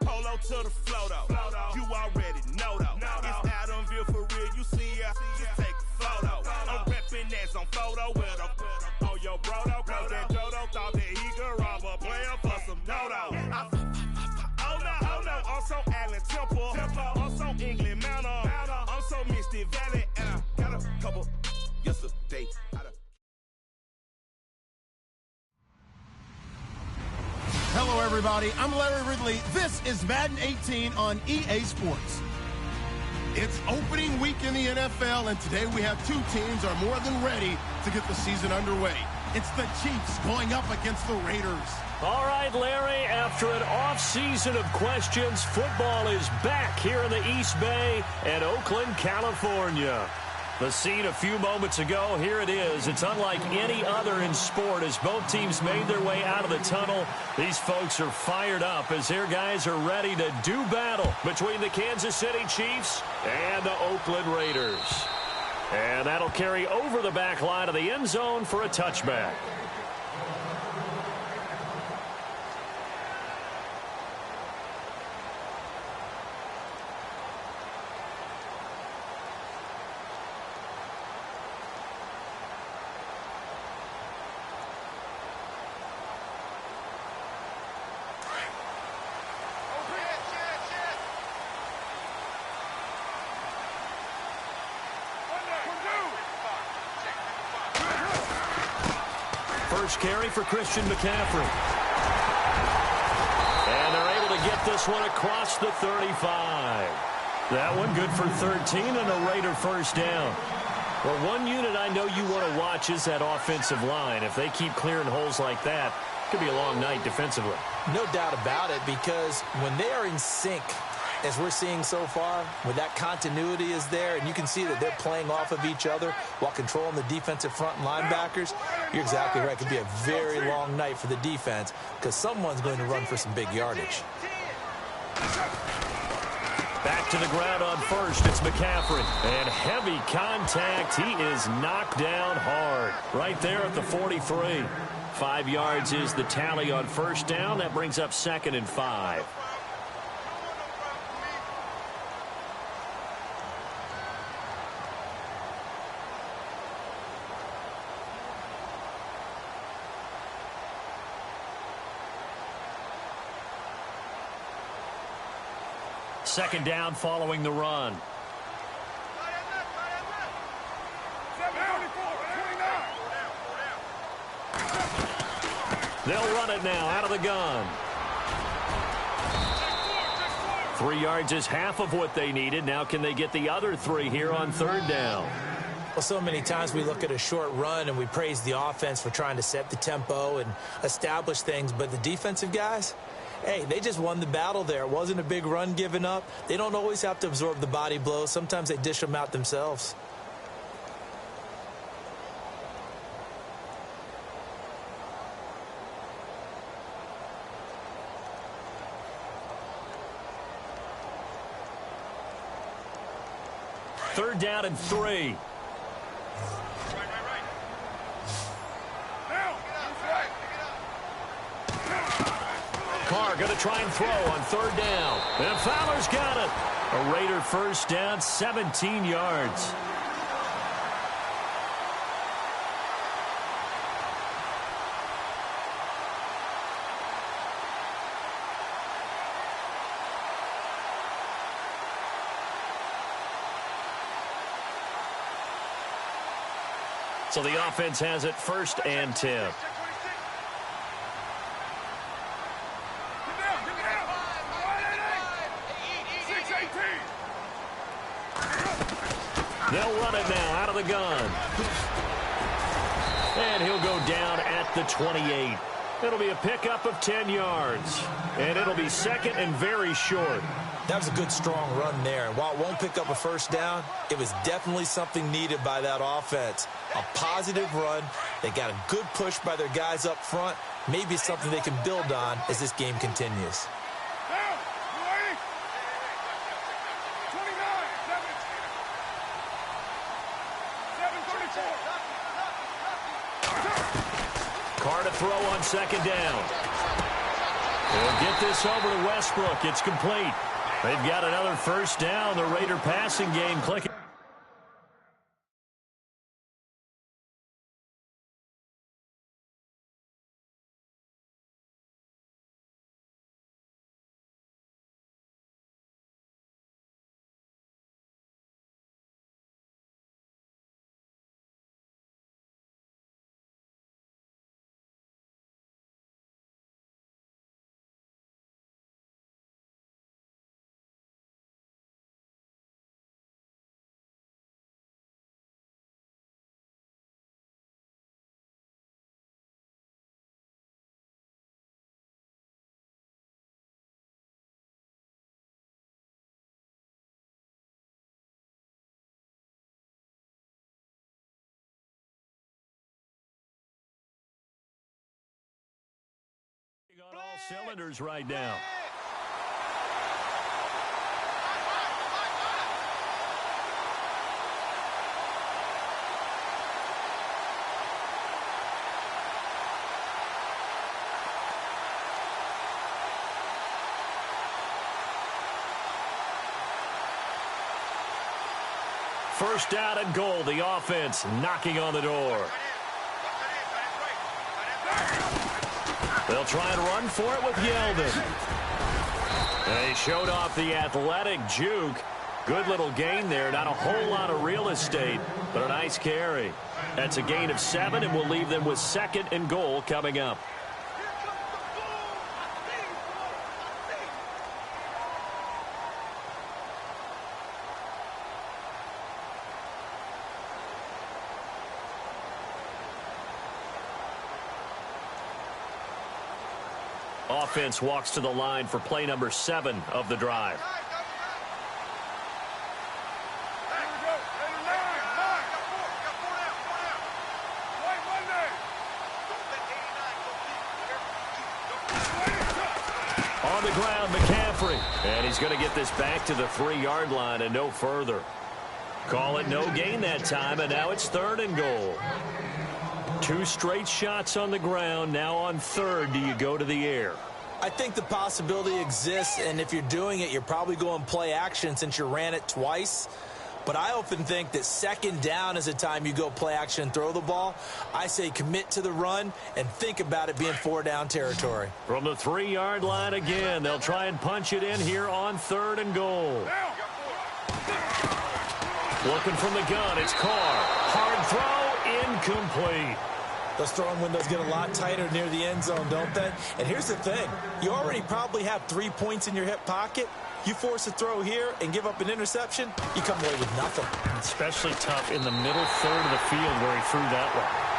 Polo to the flow though. You already know though. It's Adamville for real. You see ya, just take a photo. I'm reppin' that's on photo with a on your bro though. Cause that Jodo thought that he could rob a player for some dodo. Oh no, I'm so Allen Temple. I'm so England Mountain. I'm so Misty Valley. And I got a couple yesterday. Hello, everybody. I'm Larry Ridley. This is Madden 18 on EA Sports. It's opening week in the NFL, and today we have two teams are more than ready to get the season underway. It's the Chiefs going up against the Raiders. All right, Larry, after an off-season of questions, football is back here in the East Bay and Oakland, California. The scene a few moments ago, here it is. It's unlike any other in sport as both teams made their way out of the tunnel. These folks are fired up as their guys are ready to do battle between the Kansas City Chiefs and the Oakland Raiders. And that'll carry over the back line of the end zone for a touchback. First carry for Christian McCaffrey. And they're able to get this one across the 35. That one good for 13 and a Raider first down. Well, one unit I know you want to watch is that offensive line. If they keep clearing holes like that, it could be a long night defensively. No doubt about it, because when they are in sync, as we're seeing so far, when that continuity is there and you can see that they're playing off of each other while controlling the defensive front and linebackers, you're exactly right. It could be a very long night for the defense because someone's going to run for some big yardage. Back to the ground on first. It's McCaffrey. And heavy contact. He is knocked down hard right there at the 43. 5 yards is the tally on first down. That brings up 2nd and 5. Second down following the run. They'll run it now out of the gun. 3 yards is half of what they needed. Now can they get the other 3 here on third down? Well, so many times we look at a short run and we praise the offense for trying to set the tempo and establish things, but the defensive guys, hey, they just won the battle there. It wasn't a big run given up. They don't always have to absorb the body blows. Sometimes they dish them out themselves. Third down and 3. Carr going to try and throw on third down. And Fowler's got it. A Raider first down, 17 yards. So the offense has it 1st and 10. They'll run it now out of the gun. And he'll go down at the 28. It'll be a pickup of 10 yards. And it'll be 2nd and very short. That was a good, strong run there. And while it won't pick up a first down, it was definitely something needed by that offense. A positive run. They got a good push by their guys up front. Maybe something they can build on as this game continues. to throw on second down. They'll get this over to Westbrook. It's complete. They've got another first down. The Raider passing game clicking. On all cylinders right now. First down and goal. The offense knocking on the door. They'll try and run for it with Yeldon. They showed off the athletic juke. Good little gain there. Not a whole lot of real estate, but a nice carry. That's a gain of 7, and we'll leave them with second and goal coming up. Offense walks to the line for play number 7 of the drive. On the ground, McCaffrey. And he's going to get this back to the 3-yard line and no further. Call it no gain that time, and now it's 3rd and goal. 2 straight shots on the ground. Now on 3rd, do you go to the air? I think the possibility exists, and if you're doing it, you're probably going play action since you ran it twice. But I often think that 2nd down is a time you go play action and throw the ball. I say commit to the run and think about it being 4-down territory. From the 3-yard line again, they'll try and punch it in here on 3rd and goal. Looking from the gun, it's Carr. Hard throw, incomplete. Those throwing windows get a lot tighter near the end zone, don't they? And here's the thing. You already probably have 3 points in your hip pocket. You force a throw here and give up an interception, you come away with nothing. Especially tough in the middle third of the field where he threw that one.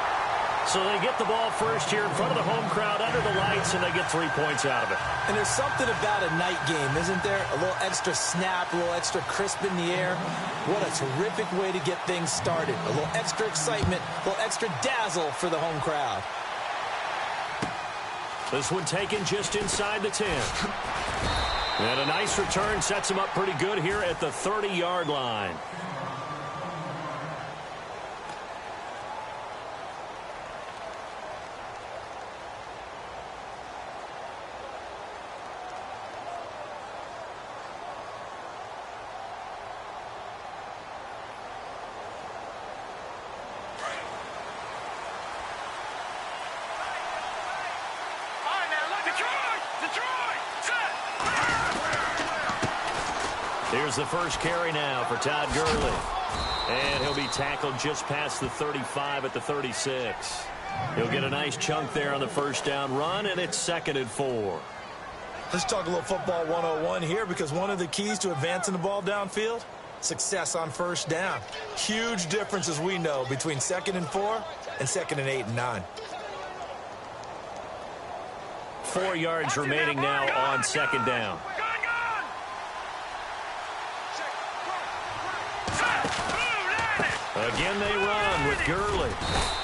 So they get the ball first here in front of the home crowd under the lights, and they get 3 points out of it. And there's something about a night game, isn't there? A little extra snap, a little extra crisp in the air. What a terrific way to get things started. A little extra excitement, a little extra dazzle for the home crowd. This one taken just inside the 10. And a nice return sets him up pretty good here at the 30-yard line. Here's the first carry now for Todd Gurley. And he'll be tackled just past the 35 at the 36. He'll get a nice chunk there on the first down run, and it's 2nd and 4. Let's talk a little football 101 here, because one of the keys to advancing the ball downfield, success on first down. Huge difference, as we know, between 2nd and 4 and 2nd and 8 and 9. 4 yards remaining now on 2nd down. Again they run with Gurley.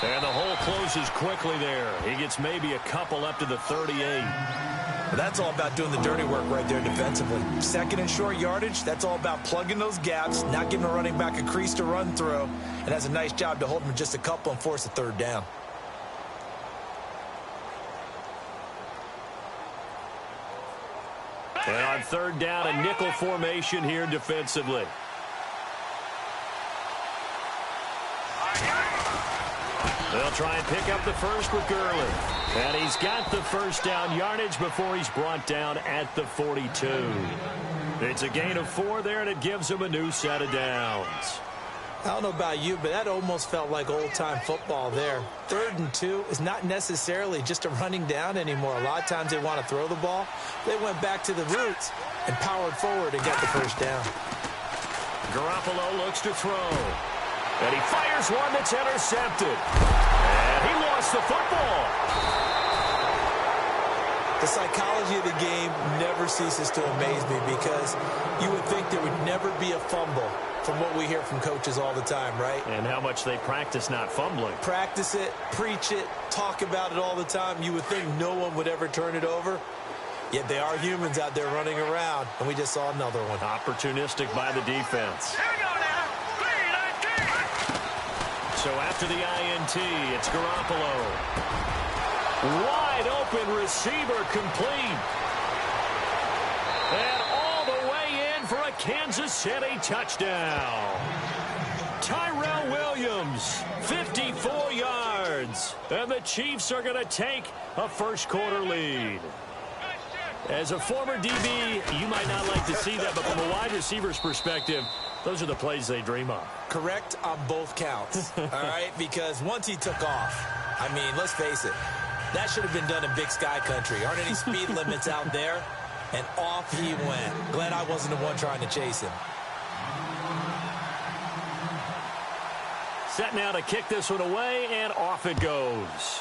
And the hole closes quickly there. He gets maybe a couple up to the 38. Well, that's all about doing the dirty work right there defensively. 2nd and short yardage, that's all about plugging those gaps, not giving a running back a crease to run through, and has a nice job to hold him just a couple and force a 3rd down. And on third down, a nickel formation here defensively. They'll try and pick up the first with Gurley. And he's got the first down yardage before he's brought down at the 42. It's a gain of 4 there, and it gives him a new set of downs. I don't know about you, but that almost felt like old-time football there. 3rd and 2 is not necessarily just a running down anymore. A lot of times they want to throw the ball. They went back to the roots and powered forward and got the first down. Garoppolo looks to throw. And he fires one that's intercepted. And he lost the football. The psychology of the game never ceases to amaze me because you would think there would never be a fumble from what we hear from coaches all the time, right? And how much they practice not fumbling. Practice it, preach it, talk about it all the time. You would think no one would ever turn it over. Yet they are humans out there running around, and we just saw another one. Opportunistic by the defense. So after the INT, it's Garoppolo. Wide open receiver complete. And all the way in for a Kansas City touchdown. Tyrell Williams, 54 yards. And the Chiefs are going to take a first-quarter lead. As a former DB, you might not like to see that, but from a wide receiver's perspective, those are the plays they dream of. Correct on both counts, all right? Because once he took off, I mean, let's face it, that should have been done in Big Sky Country. Aren't any speed limits out there? And off he went. Glad I wasn't the one trying to chase him. Set now to kick this one away, and off it goes.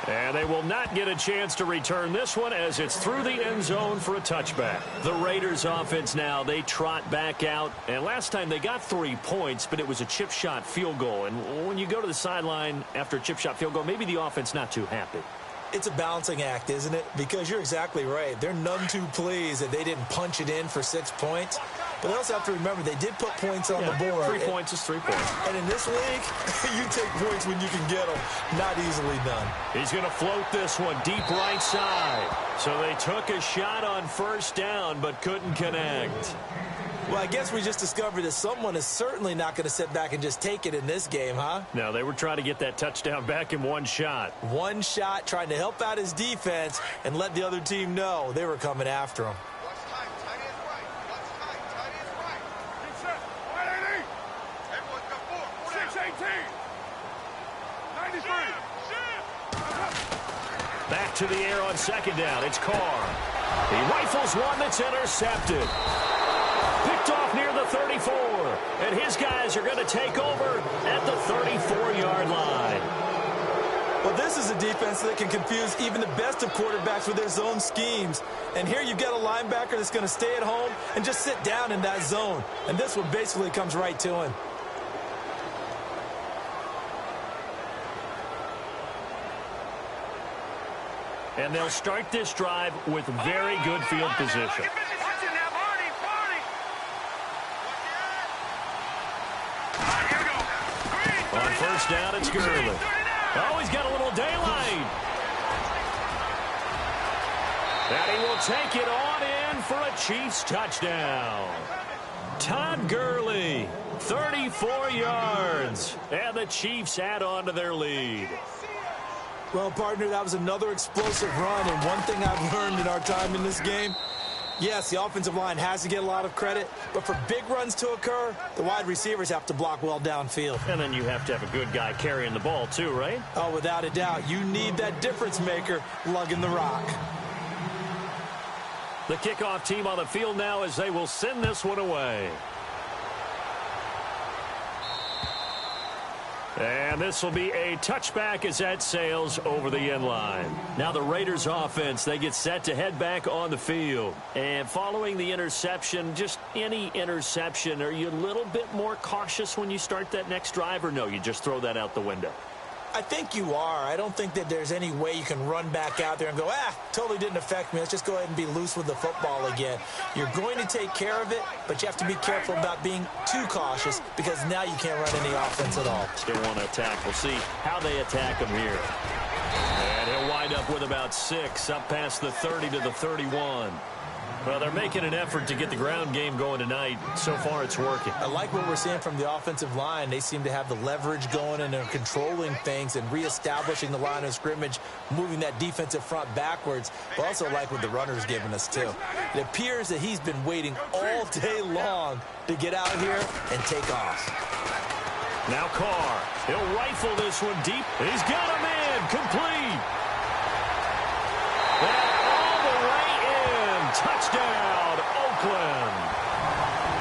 And they will not get a chance to return this one as it's through the end zone for a touchback. The Raiders offense now, they trot back out. And last time they got 3 points, but it was a chip shot field goal. And when you go to the sideline after a chip shot field goal, maybe the offense not too happy. It's a balancing act, isn't it? Because you're exactly right. They're none too pleased that they didn't punch it in for 6 points. But they also have to remember they did put points on the board. 3 points is 3 points. And in this league, you take points when you can get them. Not easily done. He's going to float this one deep right side. So they took a shot on first down but couldn't connect. Well, I guess we just discovered that someone is certainly not going to sit back and just take it in this game, huh? No, they were trying to get that touchdown back in one shot. One shot, trying to help out his defense and let the other team know they were coming after him. Back to the air on second down. It's Carr. He rifles one that's intercepted. Picked off near the 34. And his guys are going to take over at the 34-yard line. Well, this is a defense that can confuse even the best of quarterbacks with their zone schemes. And here you've got a linebacker that's going to stay at home and just sit down in that zone. And this one basically comes right to him. And they'll start this drive with very good field position. On first down, it's Gurley. Oh, he's got a little daylight. And he will take it on in for a Chiefs touchdown. Todd Gurley, 34 yards. And the Chiefs add on to their lead. Well, partner, that was another explosive run, and one thing I've learned in our time in this game, yes, the offensive line has to get a lot of credit, but for big runs to occur, the wide receivers have to block well downfield. And then you have to have a good guy carrying the ball too, right? Oh, without a doubt. You need that difference maker lugging the rock. The kickoff team on the field now as they will send this one away. And this will be a touchback as that sails over the end line. Now the Raiders offense, they get set to head back on the field. And following the interception, just any interception, are you a little bit more cautious when you start that next drive, or no, you just throw that out the window? I think you are. I don't think that there's any way you can run back out there and go, totally didn't affect me. Let's just go ahead and be loose with the football again. You're going to take care of it, but you have to be careful about being too cautious because now you can't run any offense at all. Still want to attack. We'll see how they attack him here. And he'll wind wind up with about 6, up past the 30 to the 31. Well, they're making an effort to get the ground game going tonight. So far, it's working. I like what we're seeing from the offensive line. They seem to have the leverage going, and they're controlling things and reestablishing the line of scrimmage, moving that defensive front backwards. But also like what the runner's giving us, too. It appears that he's been waiting all day long to get out here and take off. Now Carr. He'll rifle this one deep. He's got a man. Complete. And all the way in. Touchdown, Oakland.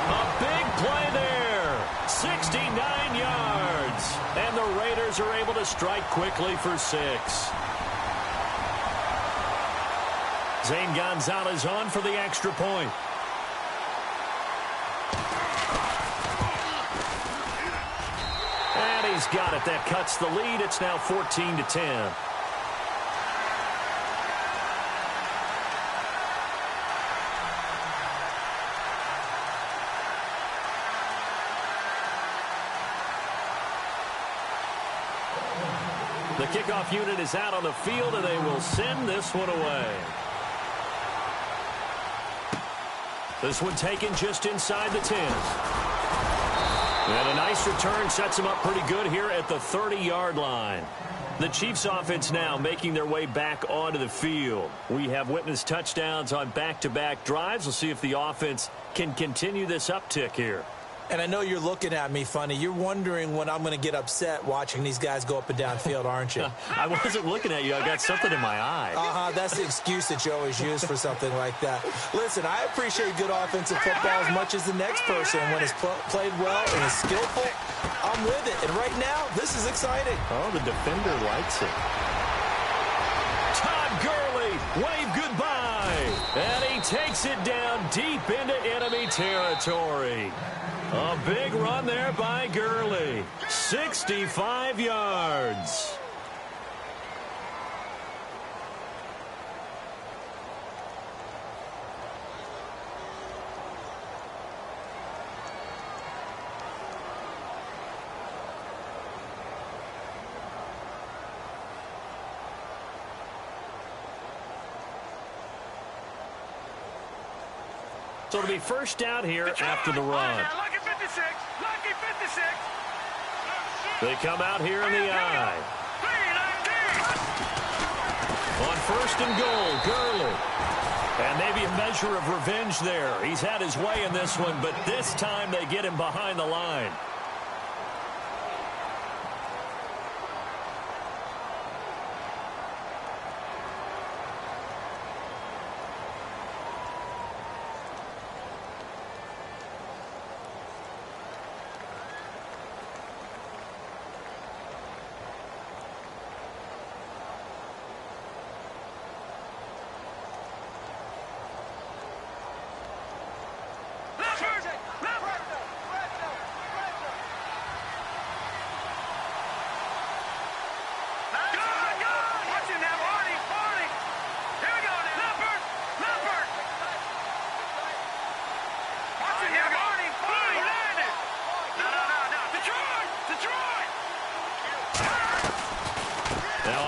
A big play there. 69 yards. And the Raiders are able to strike quickly for 6. Zane Gonzalez on for the extra point. And he's got it. That cuts the lead. It's now 14-10. The kickoff unit is out on the field, and they will send this one away. This one taken just inside the 10. And a nice return sets them up pretty good here at the 30-yard line. The Chiefs offense now making their way back onto the field. We have witnessed touchdowns on back-to-back drives. We'll see if the offense can continue this uptick here. And I know you're looking at me funny. You're wondering when I'm going to get upset watching these guys go up and down field, aren't you? I wasn't looking at you. I got something in my eye. That's the excuse that you always use for something like that. Listen, I appreciate good offensive football as much as the next person. When it's played well and is skillful, I'm with it. And right now, this is exciting. Oh, the defender likes it. Todd Gurley, wave goodbye. And he takes it down deep into enemy territory. A big run there by Gurley. 65 yards. So it'll be first down here after the run. Lucky 56. Lucky 56. They come out here in the eye. On first and goal, Gurley. And maybe a measure of revenge there. He's had his way in this one, but this time they get him behind the line.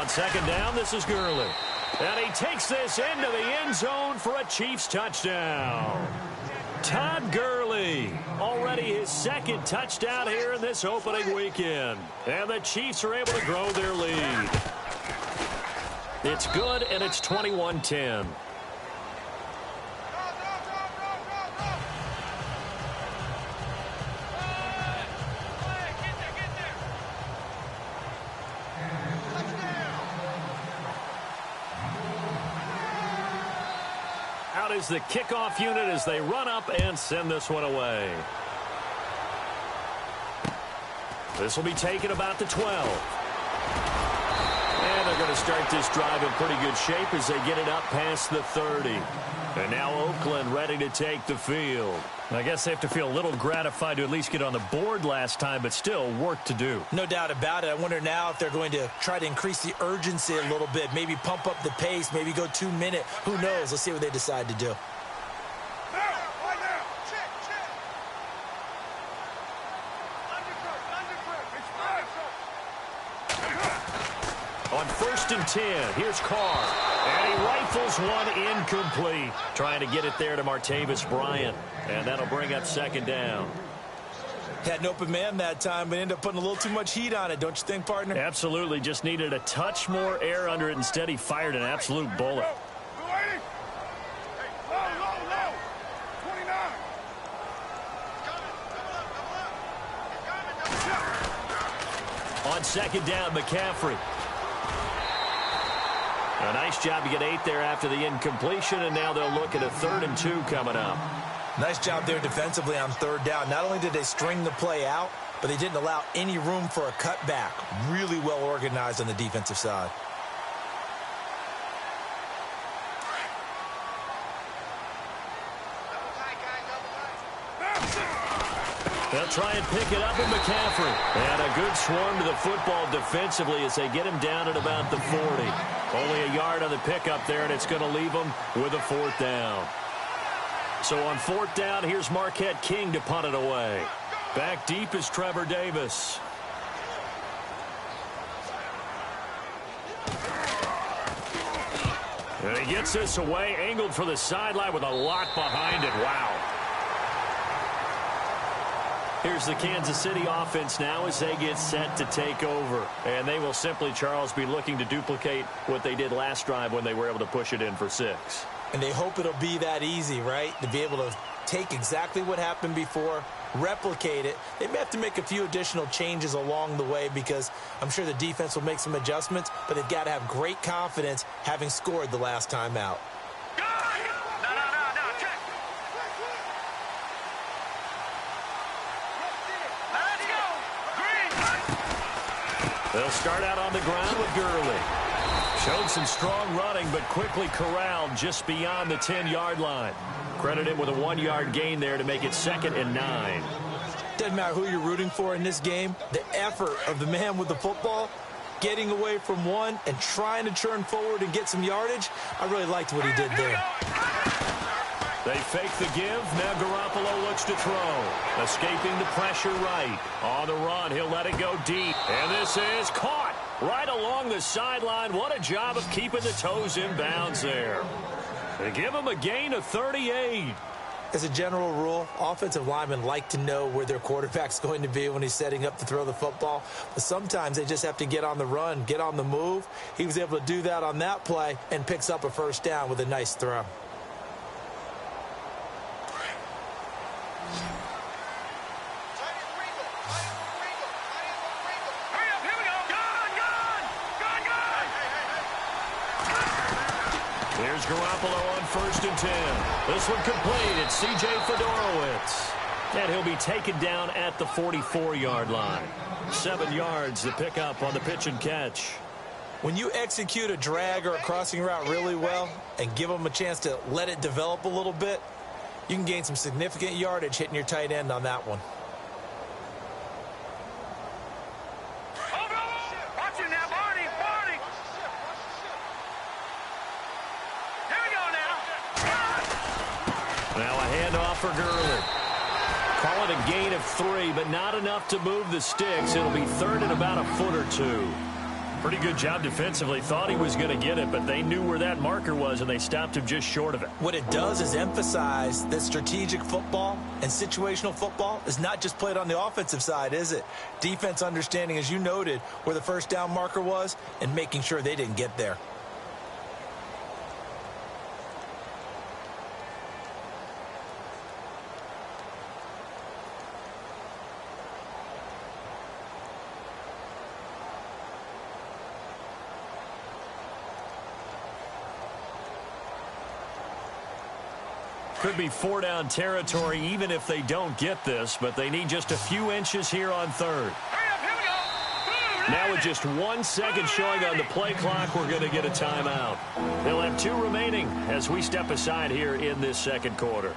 Second down, this is Gurley. And he takes this into the end zone for a Chiefs touchdown. Todd Gurley, already his second touchdown here in this opening weekend. And the Chiefs are able to grow their lead. It's good, and it's 21-10. Is the kickoff unit as they run up and send this one away. This will be taken about the 12. And they're going to start this drive in pretty good shape as they get it up past the 30. And now Oakland ready to take the field. I guess they have to feel a little gratified to at least get on the board last time, but still work to do. No doubt about it. I wonder now if they're going to try to increase the urgency a little bit, maybe pump up the pace, maybe go 2 minute. Who knows? Let's see what they decide to do. On 1st and 10, here's Carr. And he rifles one incomplete. Trying to get it there to Martavis Bryant. And that'll bring up 2nd down. Had an open man that time, but ended up putting a little too much heat on it, don't you think, partner? Absolutely. Just needed a touch more air under it. Instead, he fired an absolute bullet. On 2nd down, McCaffrey. A nice job to get 8 there after the incompletion, and now they'll look at a 3rd and 2 coming up. Nice job there defensively on 3rd down. Not only did they string the play out, but they didn't allow any room for a cutback. Really well organized on the defensive side. They'll try and pick it up with McCaffrey. And a good swarm to the football defensively as they get him down at about the 40. Only a yard on the pickup there, and it's going to leave them with a 4th down. So on 4th down, here's Marquette King to punt it away. Back deep is Trevor Davis. And he gets this away, angled for the sideline with a lot behind it. Wow. Here's the Kansas City offense now as they get set to take over. And they will simply, Charles, be looking to duplicate what they did last drive when they were able to push it in for 6. And they hope it'll be that easy, right? To be able to take exactly what happened before, replicate it. They may have to make a few additional changes along the way because I'm sure the defense will make some adjustments, but they've got to have great confidence having scored the last time out. They'll start out on the ground with Gurley. Showed some strong running, but quickly corralled just beyond the 10-yard line. Credit him with a 1-yard gain there to make it 2nd and 9. Doesn't matter who you're rooting for in this game. The effort of the man with the football, getting away from one and trying to turn forward and get some yardage, I really liked what he did there. They fake the give. Now Garoppolo looks to throw. Escaping the pressure right. On the run, he'll let it go deep. And this is caught right along the sideline. What a job of keeping the toes in bounds there. They give him a gain of 38. As a general rule, offensive linemen like to know where their quarterback's going to be when he's setting up to throw the football. But sometimes they just have to get on the run, get on the move. He was able to do that on that play and picks up a 1st down with a nice throw. Here's Garoppolo on 1st and 10. This one complete. It's C.J. Fedorowicz. And he'll be taken down at the 44-yard line. 7 yards to pick up on the pitch and catch. When you execute a drag or a crossing route really well and give them a chance to let it develop a little bit, you can gain some significant yardage hitting your tight end on that one. Now a handoff for Gurley. Call it a gain of 3, but not enough to move the sticks. It'll be 3rd and about a foot or 2. Pretty good job defensively. Thought he was going to get it, but they knew where that marker was, and they stopped him just short of it. What it does is emphasize that strategic football and situational football is not just played on the offensive side, is it? Defense understanding, as you noted, where the 1st down marker was and making sure they didn't get there. Could be 4-down territory even if they don't get this, but they need just a few inches here on 3rd. Now with just 1 second showing on the play clock, we're going to get a timeout. They'll have 2 remaining as we step aside here in this 2nd quarter.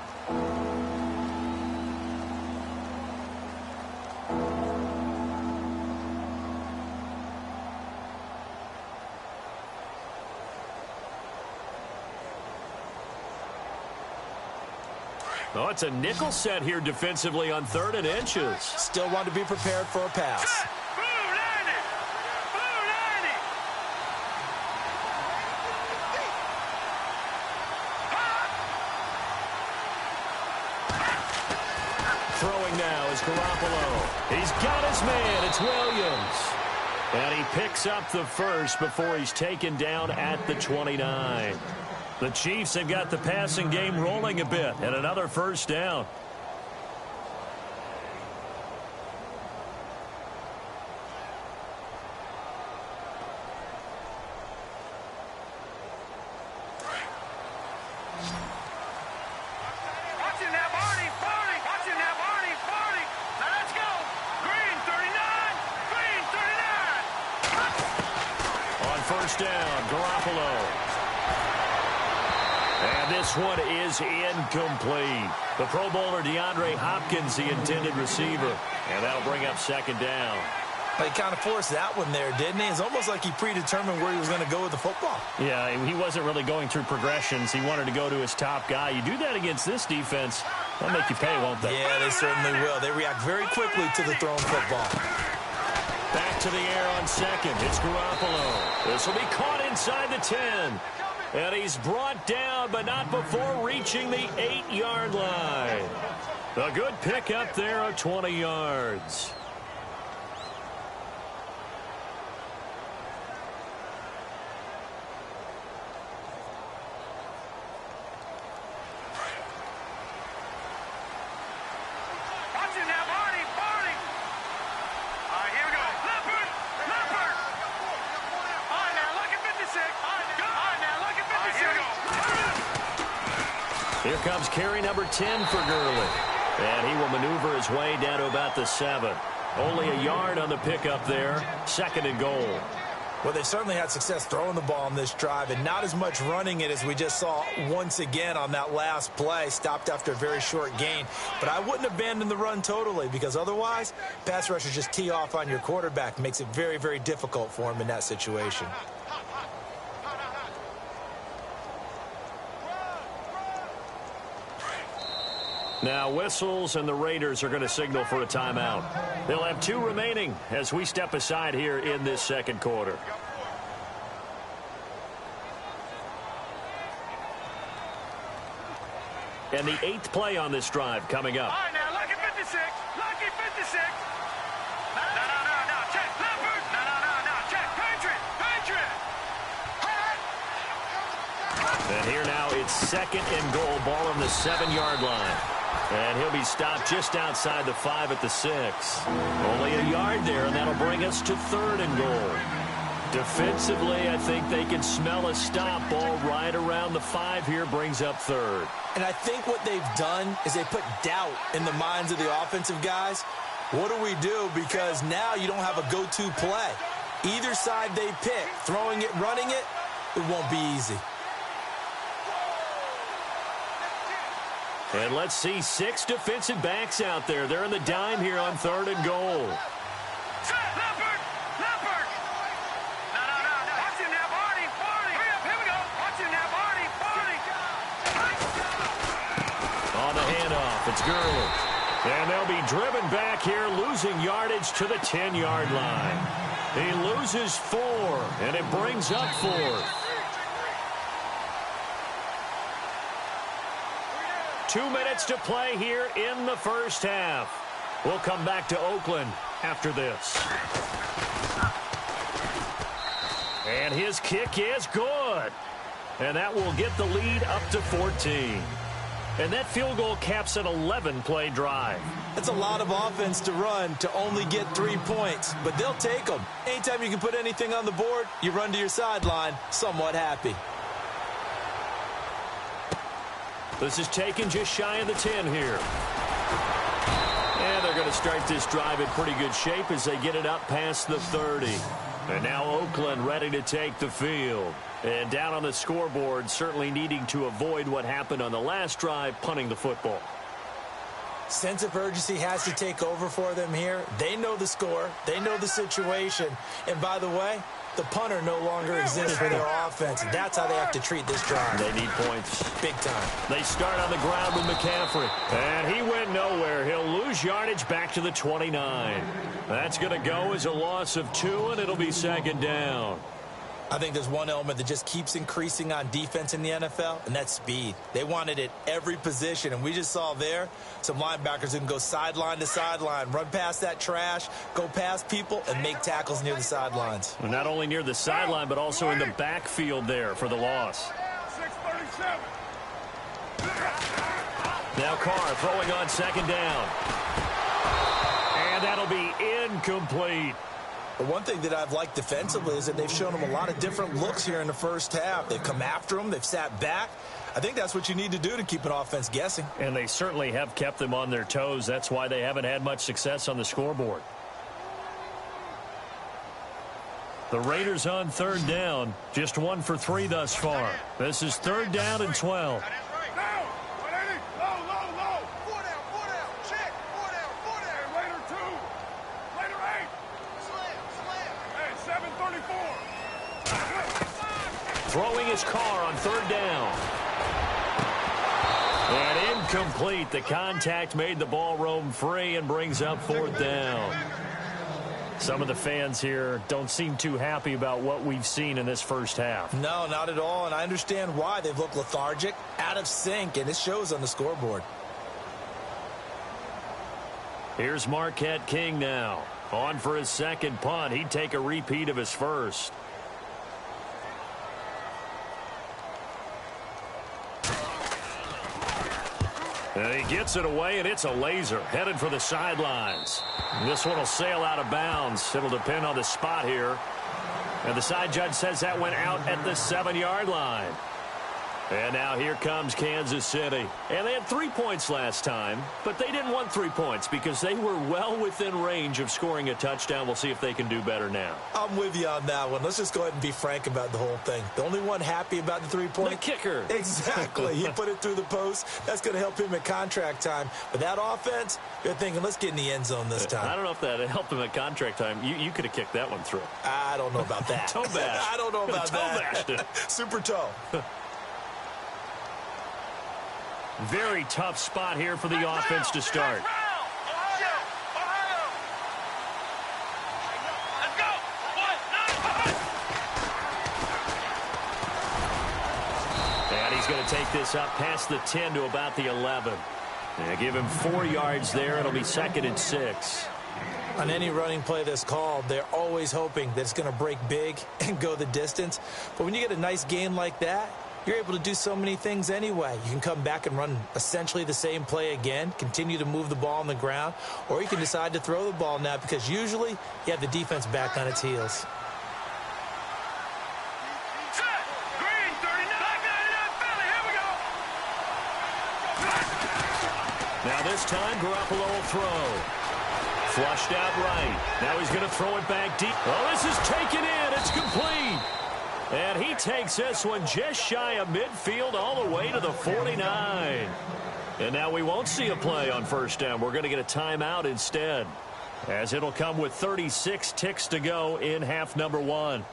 Oh, it's a nickel set here defensively on 3rd and inches. Still want to be prepared for a pass. Throwing now is Garoppolo. He's got his man. It's Williams. And he picks up the first before he's taken down at the 29. The Chiefs have got the passing game rolling a bit, and another first down. First down, Garoppolo. And this one is incomplete. The Pro Bowler DeAndre Hopkins, the intended receiver. And that'll bring up second down. He kind of forced that one there, didn't he? It's almost like he predetermined where he was going to go with the football. Yeah, he wasn't really going through progressions. He wanted to go to his top guy. You do that against this defense, they'll make you pay, won't they? Yeah, they certainly will. They react very quickly to the thrown football. Back to the air on second. It's Garoppolo. This will be caught inside the 10. And he's brought down, but not before reaching the 8-yard line. A good pickup there of 20 yards. Here comes carry number 10 for Gurley. And he will maneuver his way down to about the 7. Only a yard on the pickup there. Second and goal. Well, they certainly had success throwing the ball on this drive and not as much running it as we just saw once again on that last play. Stopped after a very short gain. But I wouldn't abandon the run totally because otherwise, pass rushers just tee off on your quarterback. Makes it very, very difficult for him in that situation. Now whistles, and the Raiders are going to signal for a timeout. They'll have 2 remaining as we step aside here in this second quarter. And the 8th play on this drive coming up. All right, now, lucky 56. Lucky 56. No. Check. Leopard. No. Check. Patriot. And here now it's second and goal. Ball on the 7-yard line. And he'll be stopped just outside the 5 at the 6. Only a yard there, and that'll bring us to third and goal. Defensively, I think they can smell a stop. Ball right around the 5 here brings up third. And I think what they've done is they put doubt in the minds of the offensive guys. What do we do? Because now you don't have a go-to play. Either side they pick, throwing it, running it, it won't be easy. And let's see 6 defensive backs out there. They're in the dime here on third and goal. Leopard. No. Watch him now, Barney. Hurry up, here we go. Watch him now, Barney. On the handoff, it's Gurley. And they'll be driven back here, losing yardage to the 10-yard line. He loses 4, and it brings up 4th. 2 minutes to play here in the first half. We'll come back to Oakland after this. And his kick is good. And that will get the lead up to 14. And that field goal caps an 11-play drive. That's a lot of offense to run to only get 3 points, but they'll take them. Anytime you can put anything on the board, you run to your sideline somewhat happy. This is taken just shy of the 10 here. And they're going to start this drive in pretty good shape as they get it up past the 30. And now Oakland ready to take the field. And down on the scoreboard, certainly needing to avoid what happened on the last drive, punting the football. Sense of urgency has to take over for them here. They know the score. They know the situation. And by the way, the punter no longer exists for their offense. That's how they have to treat this drive. They need points. Big time. They start on the ground with McCaffrey. And he went nowhere. He'll lose yardage back to the 29. That's going to go as a loss of 2, and it'll be second down. I think there's one element that just keeps increasing on defense in the NFL, and that's speed. They want it at every position, and we just saw there some linebackers who can go sideline to sideline, run past that trash, go past people, and make tackles near the sidelines. And not only near the sideline, but also in the backfield there for the loss. 637. Now Carr throwing on second down. And that'll be incomplete. The one thing that I've liked defensively is that they've shown them a lot of different looks here in the first half. They've come after them. They've sat back. I think that's what you need to do to keep an offense guessing. And they certainly have kept them on their toes. That's why they haven't had much success on the scoreboard. The Raiders on third down. Just 1 for 3 thus far. This is third down and 12. Throwing his Carr on third down. And incomplete. The contact made the ball roam free and brings up fourth down. Some of the fans here don't seem too happy about what we've seen in this first half. No, not at all, and I understand why. They've looked lethargic, out of sync, and it shows on the scoreboard. Here's Marquette King now. On for his second punt. He'd take a repeat of his first. And he gets it away, and it's a laser headed for the sidelines. This one will sail out of bounds. It'll depend on the spot here. And the side judge says that went out at the 7-yard line. And now here comes Kansas City. And they had 3 points last time, but they didn't want 3 points because they were well within range of scoring a touchdown. We'll see if they can do better now. I'm with you on that one. Let's just go ahead and be frank about the whole thing. The only one happy about the 3-point? The kicker. Exactly. He put it through the post. That's going to help him at contract time. But that offense, you're thinking, let's get in the end zone this time. I don't know if that helped him at contract time. You could have kicked that one through. I don't know about that. Toe bash. I don't know about that. Toe bashed. Super toe. Very tough spot here for the offense to start. And he's going to take this up past the 10 to about the 11. And give him 4 yards there. It'll be 2nd and 6. On any running play that's called, they're always hoping that it's going to break big and go the distance. But when you get a nice gain like that, you're able to do so many things anyway. You can come back and run essentially the same play again, continue to move the ball on the ground, or you can decide to throw the ball now because usually you have the defense back on its heels. Green, 39, Philly, here we go. Now this time, Garoppolo will throw. Flushed out right. Now he's going to throw it back deep. Oh, this is taken in. It's complete. And he takes this one just shy of midfield all the way to the 49. And now we won't see a play on first down. We're going to get a timeout instead, as it'll come with 36 ticks to go in half number 1.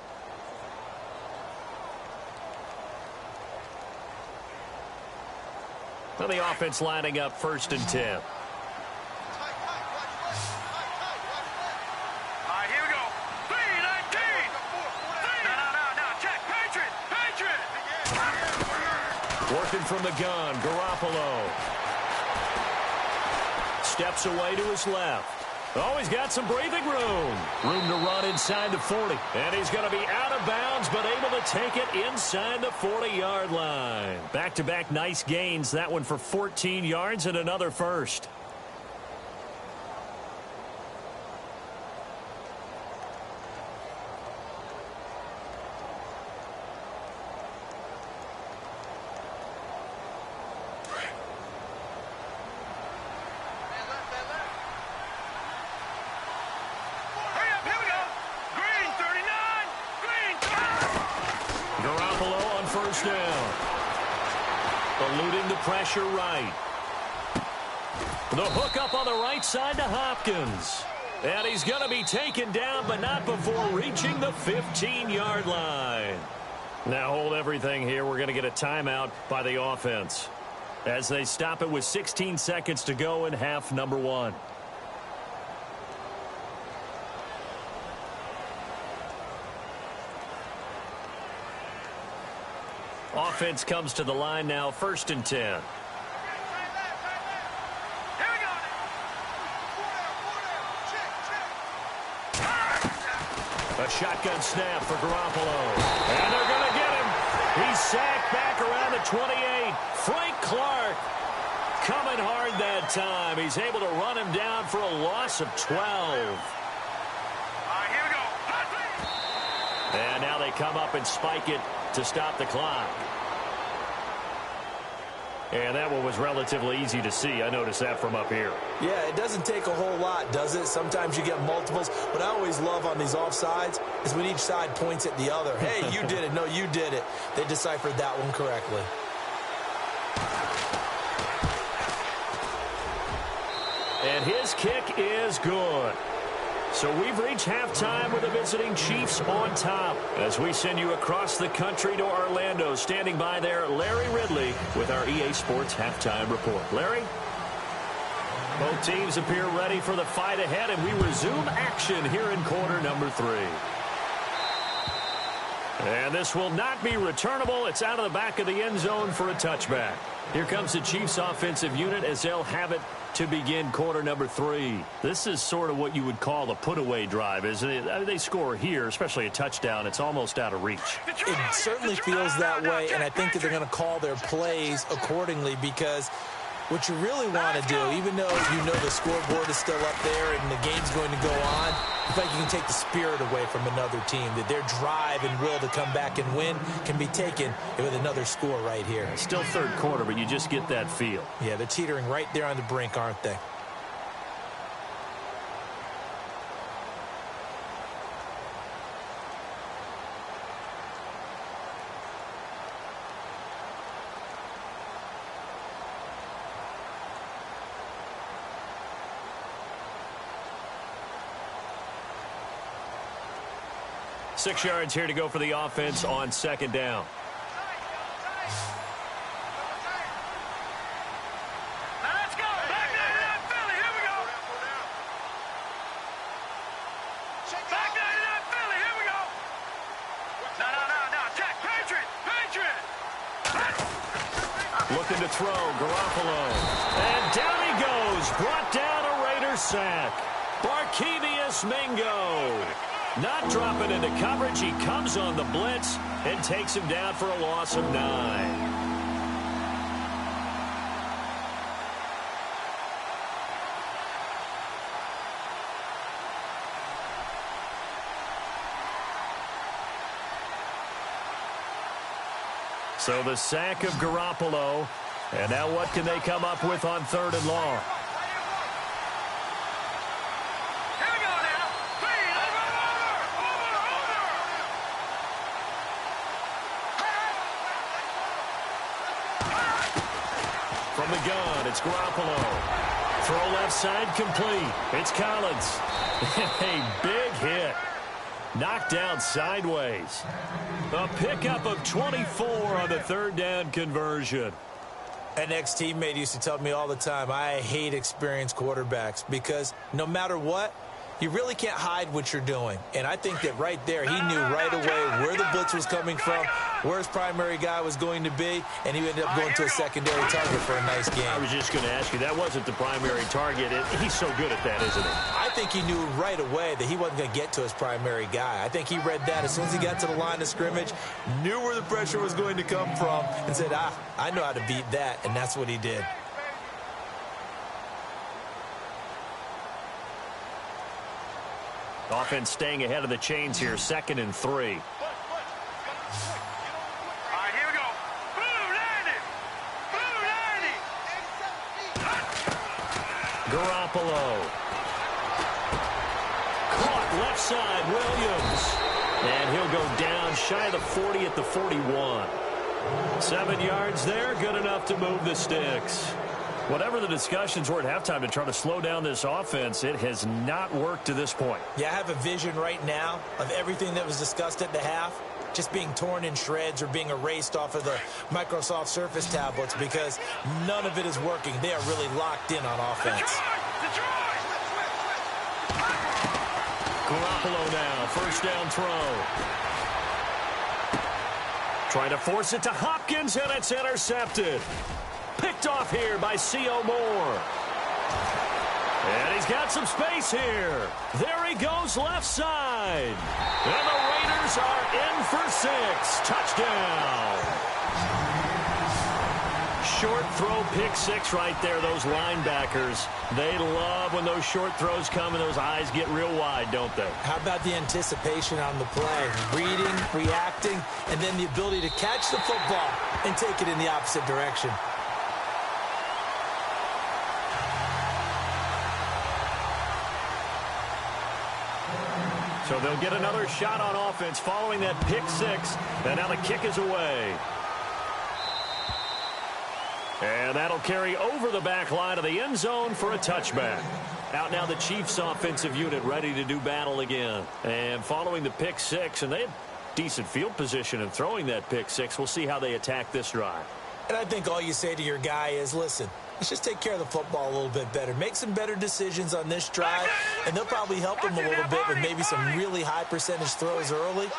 Well, the offense lining up 1st and 10. Working from the gun, Garoppolo. Steps away to his left. Oh, he's got some breathing room. Room to run inside the 40. And he's going to be out of bounds, but able to take it inside the 40-yard line. Back-to-back nice gains. That one for 14 yards and another first. Eluding the pressure right. The hook up on the right side to Hopkins. And he's going to be taken down, but not before reaching the 15-yard line. Now hold everything here. We're going to get a timeout by the offense, as they stop it with 16 seconds to go in half number 1. Offense comes to the line now, 1st and 10. A shotgun snap for Garoppolo. And they're going to get him. He's sacked back around the 28. Frank Clark coming hard that time. He's able to run him down for a loss of 12. Here we go. And now they come up and spike it to stop the clock. And that one was relatively easy to see. I noticed that from up here. Yeah, it doesn't take a whole lot, does it? Sometimes you get multiples. What I always love on these offsides is when each side points at the other. Hey, you did it. No, you did it. They deciphered that one correctly. And his kick is good. So we've reached halftime with the visiting Chiefs on top. As we send you across the country to Orlando, standing by there, Larry Ridley with our EA Sports Halftime Report. Larry? Both teams appear ready for the fight ahead, and we resume action here in quarter number 3. And this will not be returnable. It's out of the back of the end zone for a touchback. Here comes the Chiefs offensive unit as they'll have it to begin quarter number 3. This is sort of what you would call a put-away drive, isn't it? I mean, they score here, especially a touchdown. It's almost out of reach. It certainly feels that way, and I think that they're going to call their plays accordingly, because what you really want to do, even though you know the scoreboard is still up there and the game's going to go on, I feel like you can take the spirit away from another team, that their drive and will to come back and win can be taken with another score right here. Still third quarter, but you just get that feel. Yeah, they're teetering right there on the brink, aren't they? Six yards here to go for the offense on 2nd down. Now let's go. Back down, Philly. Here we go. Back down, Philly. Here we go. No. Check. Patriot. Looking to throw, Garoppolo. And down he goes. Brought down a Raider sack. Barkevious Mingo. Not dropping into coverage. He comes on the blitz and takes him down for a loss of 9. So the sack of Garoppolo. And now what can they come up with on 3rd and long? From the gun, it's Garoppolo. Throw left side complete. It's Collins. A big hit. Knocked down sideways. A pickup of 24 on the 3rd down conversion. An ex-teammate used to tell me all the time, I hate experienced quarterbacks, because no matter what, you really can't hide what you're doing. And I think that right there, he knew right away where the blitz was coming from, where his primary guy was going to be, and he ended up going to a secondary target for a nice game. I was just going to ask you, that wasn't the primary target. He's so good at that, isn't he? I think he knew right away that he wasn't going to get to his primary guy. I think he read that as soon as he got to the line of scrimmage, knew where the pressure was going to come from, and said, I know how to beat that, and that's what he did. Offense staying ahead of the chains here, 2nd and 3. All right, here we go. Blue 90. Garoppolo. Caught left side, Williams. And he'll go down shy of the 40 at the 41. 7 yards there, good enough to move the sticks. Whatever the discussions were at halftime to try to slow down this offense, it has not worked to this point. Yeah, I have a vision right now of everything that was discussed at the half just being torn in shreds or being erased off of the Microsoft Surface tablets, because none of it is working. They are really locked in on offense. Garoppolo now, 1st down throw. Trying to force it to Hopkins, and it's intercepted. Picked off here by C.O. Moore. And he's got some space here. There he goes left side. And the Raiders are in for 6. Touchdown. Short throw, pick 6 right there, those linebackers. They love when those short throws come and those eyes get real wide, don't they? How about the anticipation on the play? Reading, reacting, and then the ability to catch the football and take it in the opposite direction. So they'll get another shot on offense following that pick 6, and now the kick is away. And that'll carry over the back line of the end zone for a touchback. Out now the Chiefs offensive unit ready to do battle again. And following the pick 6, and they had decent field position in throwing that pick 6. We'll see how they attack this drive. And I think all you say to your guy is, listen, let's just take care of the football a little bit better. Make some better decisions on this drive, and they'll probably help him a little bit with maybe some really high percentage throws early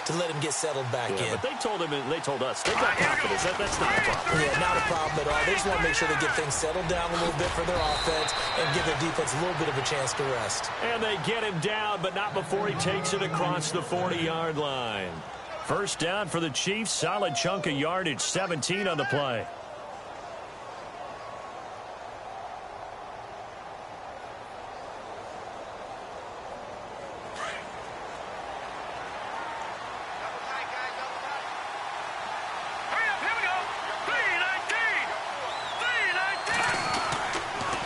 to let him get settled back in. But they told him, and they told us, they've got confidence. That's not a problem. Yeah, not a problem at all. They just want to make sure they get things settled down a little bit for their offense and give their defense a little bit of a chance to rest. And they get him down, but not before he takes it across the 40-yard line. First down for the Chiefs. Solid chunk of yardage, 17 on the play.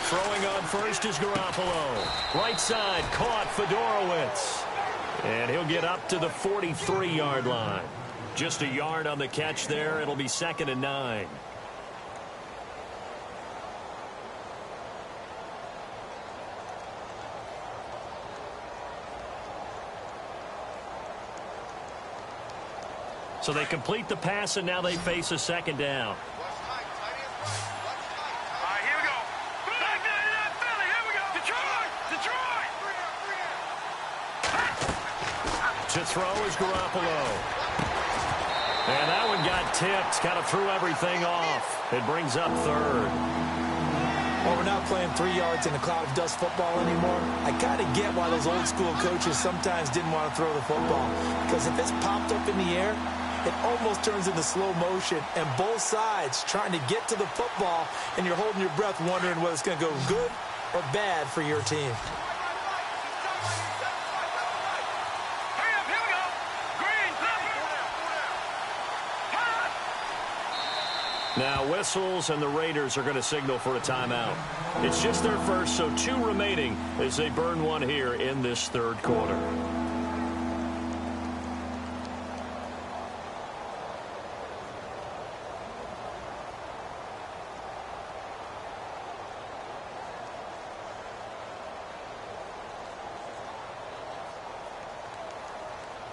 Throwing on first is Garoppolo. Right side, caught Fedorowicz. And he'll get up to the 43-yard line. Just a yard on the catch there. It'll be 2nd and 9. So they complete the pass, and now they face a 2nd down. To throw is Garoppolo. And that one got tipped. Kind of threw everything off. It brings up 3rd. Well, we're not playing 3 yards in a cloud of dust football anymore. I kind of get why those old school coaches sometimes didn't want to throw the football. Because if it's popped up in the air, it almost turns into slow motion. And both sides trying to get to the football, and you're holding your breath wondering whether it's going to go good or bad for your team. Now whistles, and the Raiders are going to signal for a timeout. It's just their first, so 2 remaining as they burn one here in this 3rd quarter.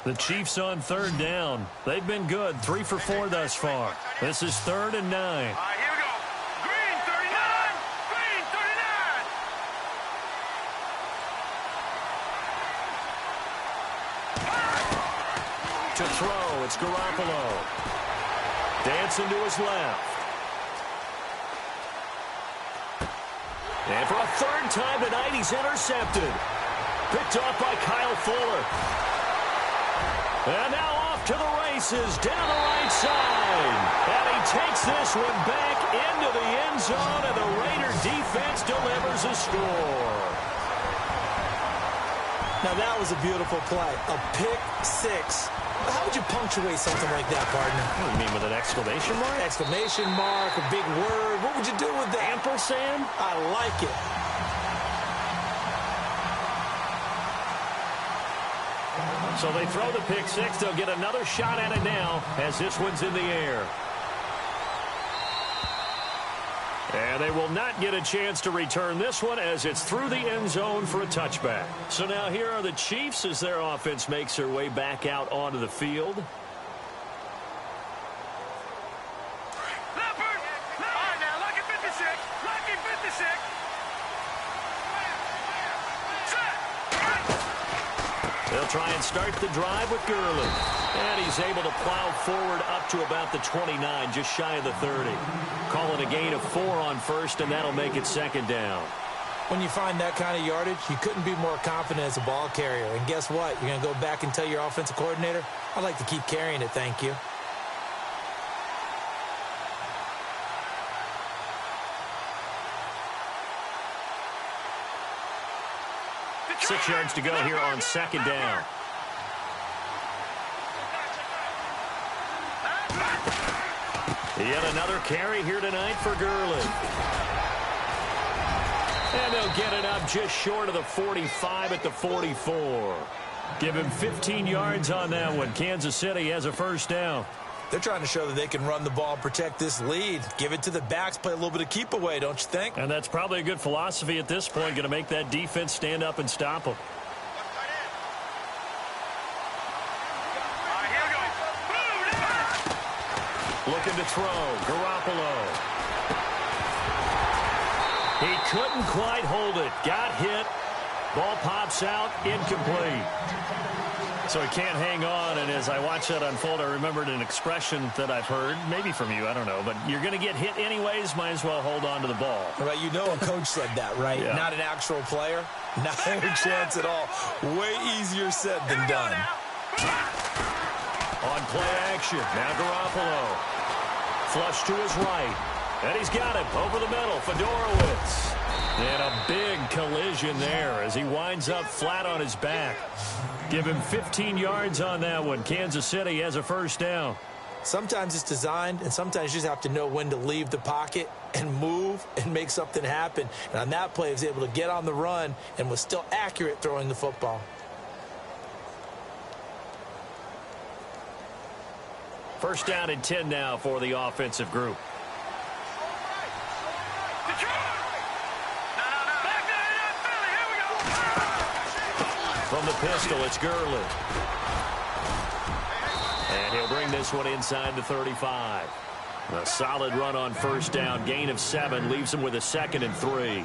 The Chiefs on 3rd down. They've been good, 3 for 4 thus far. This is 3rd and 9. All right, here we go. Green 39. Green 39. To throw, it's Garoppolo. Dancing to his left. And for a 3rd time tonight, he's intercepted. Picked off by Kyle Fuller. And now off to the races, down the right side. And he takes this one back into the end zone, and the Raider defense delivers a score. Now that was a beautiful play, a pick 6. How would you punctuate something like that, partner? What do you mean, with an exclamation mark? Exclamation mark, a big word. What would you do with that? Ampersand? I like it. So they throw the pick 6. They'll get another shot at it now as this one's in the air. And they will not get a chance to return this one as it's through the end zone for a touchback. So now here are the Chiefs as their offense makes their way back out onto the field. Leopard! All right, now, lucky 56. Lucky 56. Set! They'll try and start the drive with Gurley. And he's able to plow forward up to about the 29, just shy of the 30. Call it a gain of 4 on first, and that'll make it second down. When you find that kind of yardage, you couldn't be more confident as a ball carrier. And guess what? You're going to go back and tell your offensive coordinator, I'd like to keep carrying it, thank you. 6 yards to go here on second down. Yet another carry here tonight for Gurley. And they'll get it up just short of the 45 at the 44. Give him 15 yards on that one. Kansas City has a first down. They're trying to show that they can run the ball and protect this lead. Give it to the backs, play a little bit of keep away, don't you think? And that's probably a good philosophy at this point, going to make that defense stand up and stop them. Looking to throw, Garoppolo. He couldn't quite hold it. Got hit. Ball pops out, incomplete. So he can't hang on, and as I watch that unfold, I remembered an expression that I've heard, maybe from you, I don't know, but you're going to get hit anyways, might as well hold on to the ball. Right, you know a coach said that, right? Yeah. Not an actual player. Not a chance at all. Way easier said than done. On play action, now Garoppolo. Flush to his right, and he's got it over the middle, Fedorowicz. And a big collision there as he winds up flat on his back. Give him 15 yards on that one. Kansas City has a first down. Sometimes it's designed, and sometimes you just have to know when to leave the pocket and move and make something happen. And on that play, he was able to get on the run and was still accurate throwing the football. First down and 10 now for the offensive group. From the pistol, it's Gurley. And he'll bring this one inside the 35. A solid run on first down. Gain of 7 leaves him with a 2nd and 3.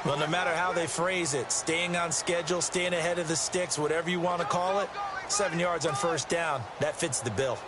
Well, no matter how they phrase it, staying on schedule, staying ahead of the sticks, whatever you want to call it, 7 yards on first down, that fits the bill.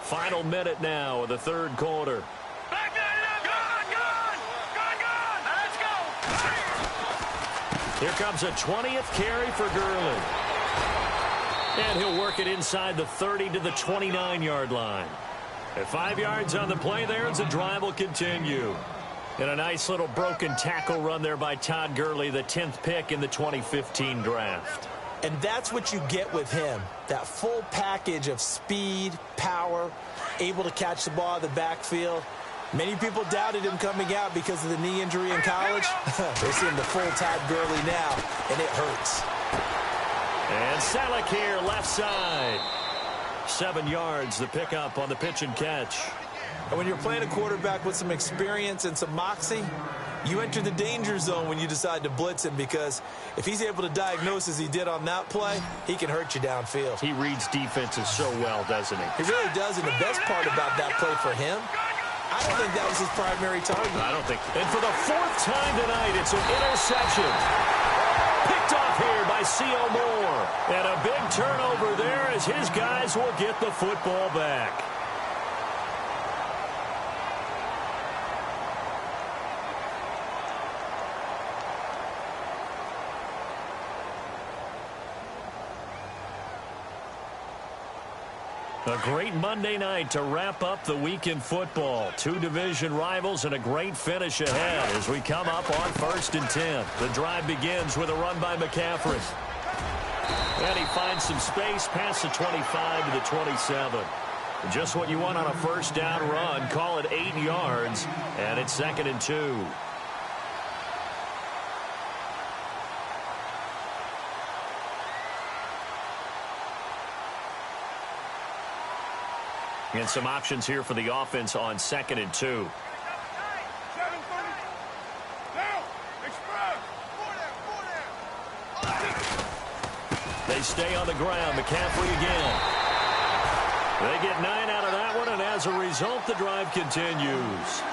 Final minute now of the third quarter. Back that up. Gone. Let's go. Here comes a 20th carry for Gurley. And he'll work it inside the 30 to the 29-yard line. At 5 yards on the play there, as the drive will continue. And a nice little broken tackle run there by Todd Gurley, the 10th pick in the 2015 draft. And that's what you get with him, that full package of speed, power, able to catch the ball out of the backfield. Many people doubted him coming out because of the knee injury in college. They see him the full Todd Gurley now, and it hurts. And Salek here, left side. 7 yards, the pickup on the pitch and catch. And when you're playing a quarterback with some experience and some moxie, you enter the danger zone when you decide to blitz him, because if he's able to diagnose as he did on that play, he can hurt you downfield. He reads defenses so well, doesn't he? He really does, and the best part about that play for him, I don't think that was his primary target. I don't think. And for the 4th time tonight, it's an interception. Picked off here by C.O. Moore. And a big turnover there as his guys will get the football back. A great Monday night to wrap up the week in football. 2 division rivals and a great finish ahead as we come up on 1st and 10. The drive begins with a run by McCaffrey. And he finds some space past the 25 to the 27. Just what you want on a first down run. Call it 8 yards, and it's 2nd and 2. And some options here for the offense on 2nd and 2. Now, express. They stay on the ground. McCaffrey again. They get 9 out of that one, and as a result, the drive continues.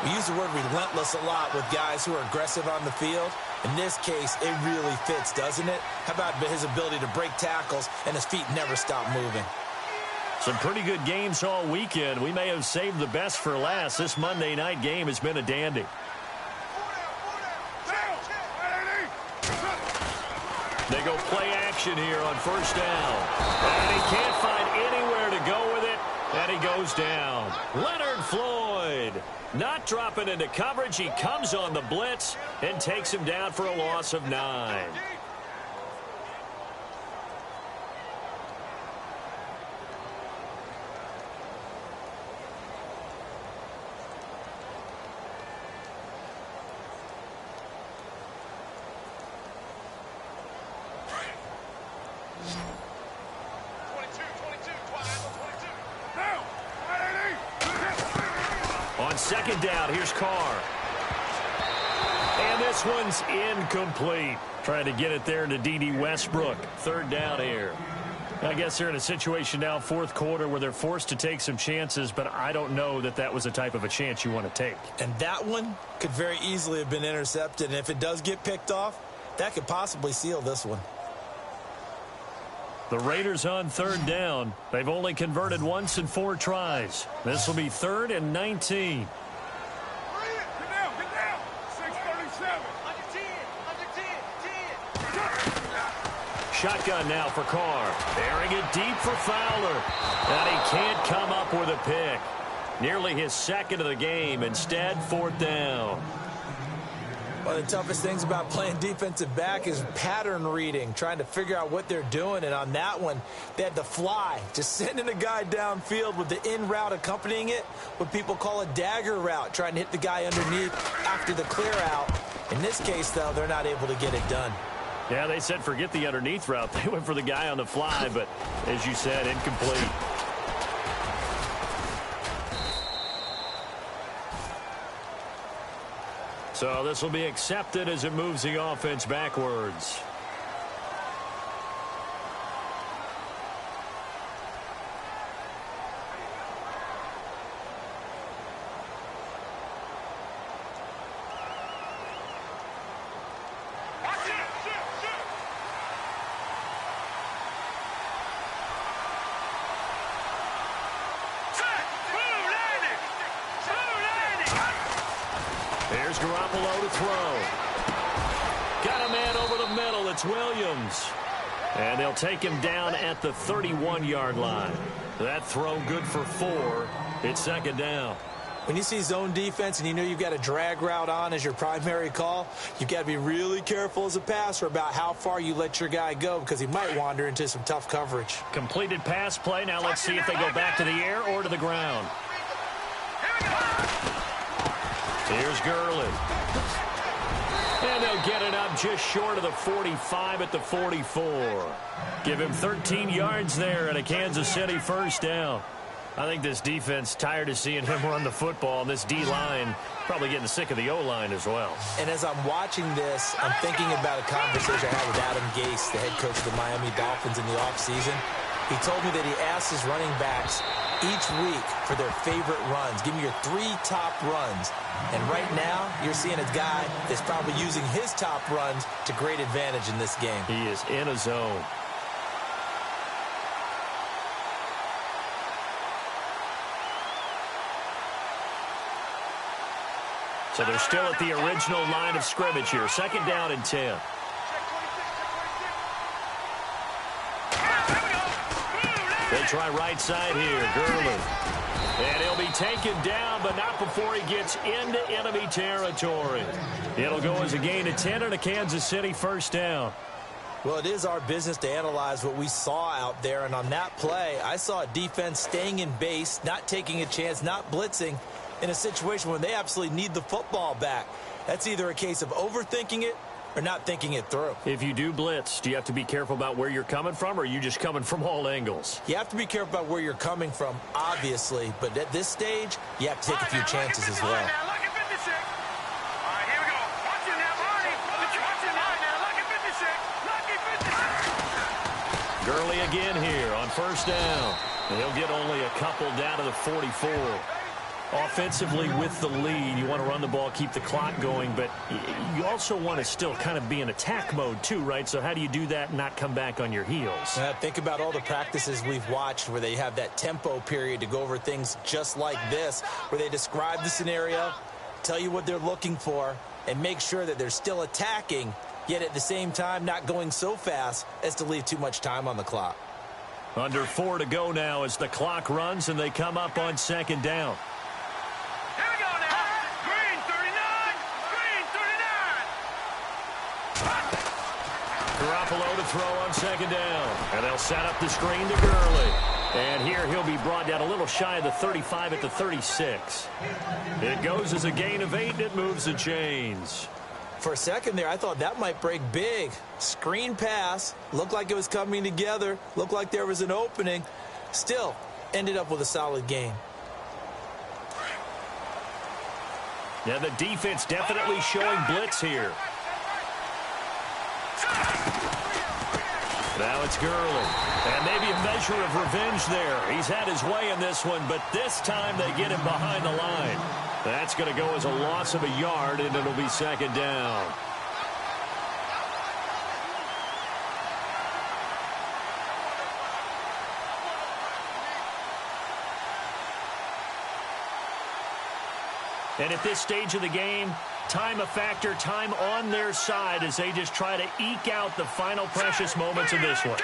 We use the word relentless a lot with guys who are aggressive on the field. In this case, it really fits, doesn't it? How about his ability to break tackles and his feet never stop moving? Some pretty good games all weekend. We may have saved the best for last. This Monday night game has been a dandy. They go play action here on first down. And he can't find anywhere to go with it. And he goes down. Leonard Floyd not dropping into coverage. He comes on the blitz and takes him down for a loss of 9. Second down, here's Carr. And this one's incomplete. Trying to get it there to D.D. Westbrook. Third down here. I guess they're in a situation now, fourth quarter, where they're forced to take some chances, but I don't know that that was the type of a chance you want to take. And that one could very easily have been intercepted. And if it does get picked off, that could possibly seal this one. The Raiders on third down. They've only converted once in 4 tries. This will be 3rd and 19. Get down. 637. Under 10. Shotgun now for Carr. Airing it deep for Fowler. And he can't come up with a pick. Nearly his second of the game. Instead, 4th down. One of the toughest things about playing defensive back is pattern reading, trying to figure out what they're doing. And on that one, they had to fly, just sending a guy downfield with the in route accompanying it, what people call a dagger route, trying to hit the guy underneath after the clear out. In this case, though, they're not able to get it done. Yeah, they said forget the underneath route. They went for the guy on the fly, but as you said, incomplete. So this will be accepted as it moves the offense backwards. Here's Garoppolo to throw. Got a man over the middle. It's Williams. And they'll take him down at the 31-yard line. That throw good for 4. It's second down. When you see zone defense and you know you've got a drag route on as your primary call, you've got to be really careful as a passer about how far you let your guy go because he might wander into some tough coverage. Completed pass play. Now let's see if they go back to the air or to the ground. Here's Gurley. And they'll get it up just short of the 45 at the 44. Give him 13 yards there and a Kansas City first down. I think this defense tired of seeing him run the football, and this D-line probably getting sick of the O-line as well. And as I'm watching this, I'm thinking about a conversation I had with Adam Gase, the head coach of the Miami Dolphins in the offseason. He told me that he asked his running backs each week for their favorite runs. Give me your 3 top runs. And right now, you're seeing a guy that's probably using his top runs to great advantage in this game. He is in a zone. So they're still at the original line of scrimmage here. Second down and 10. They try right side here. Gurley. And he'll be taken down, but not before he gets into enemy territory. It'll go as a gain of 10 and a Kansas City first down. Well, it is our business to analyze what we saw out there. And on that play, I saw a defense staying in base, not taking a chance, not blitzing in a situation where they absolutely need the football back. That's either a case of overthinking it or not thinking it through. If you do blitz, do you have to be careful about where you're coming from, or are you just coming from all angles? You have to be careful about where you're coming from, obviously. But at this stage, you have to take a few chances as well. Gurley again here on first down. And he'll get only a couple down to the 44. Offensively with the lead, you want to run the ball, keep the clock going, but you also want to still kind of be in attack mode too, right? So how do you do that and not come back on your heels? Think about all the practices we've watched where they have that tempo period to go over things just like this, where they describe the scenario, tell you what they're looking for, and make sure that they're still attacking, yet at the same time not going so fast as to leave too much time on the clock. Under 4 to go now as the clock runs and they come up on second down. Here we go now. Green 39. Green 39. Garoppolo to throw on second down. And they'll set up the screen to Gurley. And here he'll be brought down a little shy of the 35 at the 36. It goes as a gain of 8 and it moves the chains. For a second there, I thought that might break big. Screen pass. Looked like it was coming together. Looked like there was an opening. Still, ended up with a solid game. Yeah, the defense definitely showing blitz here. Now it's Gurley. And maybe a measure of revenge there. He's had his way in this one, but this time they get him behind the line. That's going to go as a loss of a yard, and it'll be second down. And at this stage of the game, time a factor, time on their side as they just try to eke out the final precious moments of this one.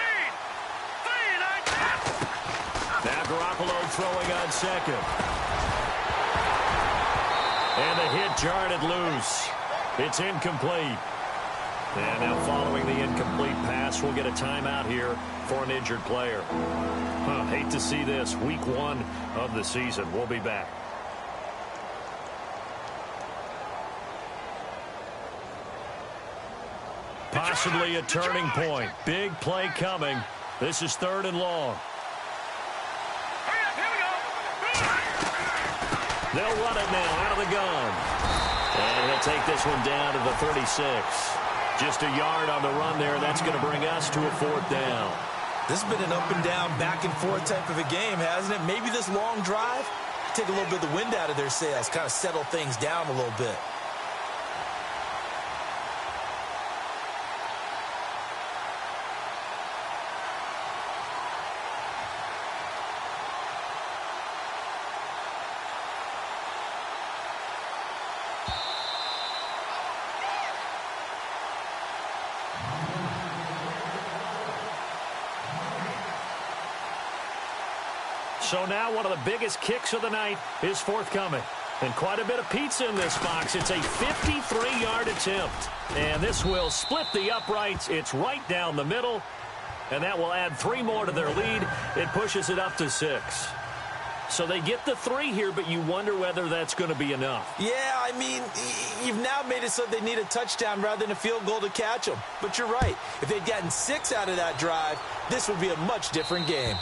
Now Garoppolo throwing on second. And the hit jarred it loose. It's incomplete. And now following the incomplete pass, we'll get a timeout here for an injured player. Hate to see this. Week 1 of the season. We'll be back. Possibly a turning point. Big play coming. This is 3rd and long. They'll run it now out of the gun. And he'll take this one down to the 36. Just a yard on the run there. That's going to bring us to a 4th down. This has been an up and down, back and forth type of a game, hasn't it? Maybe this long drive, take a little bit of the wind out of their sails, kind of settle things down a little bit. So now one of the biggest kicks of the night is forthcoming. And quite a bit of pizza in this box. It's a 53-yard attempt. And this will split the uprights. It's right down the middle. And that will add 3 more to their lead. It pushes it up to 6. So they get the 3 here, but you wonder whether that's going to be enough. Yeah, I mean, you've now made it so they need a touchdown rather than a field goal to catch them. But you're right. If they'd gotten 6 out of that drive, this would be a much different game.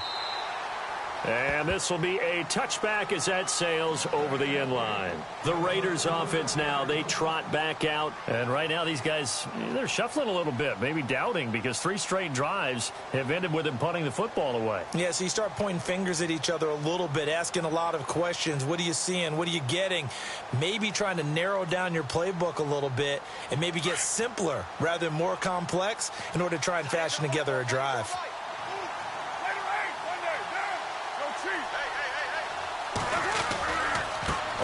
And this will be a touchback as that sails over the end line. The Raiders offense now, they trot back out. And right now these guys, they're shuffling a little bit, maybe doubting, because 3 straight drives have ended with them punting the football away. Yeah, so you start pointing fingers at each other a little bit, asking a lot of questions. What are you seeing? What are you getting? Maybe trying to narrow down your playbook a little bit and maybe get simpler rather than more complex in order to try and fashion together a drive.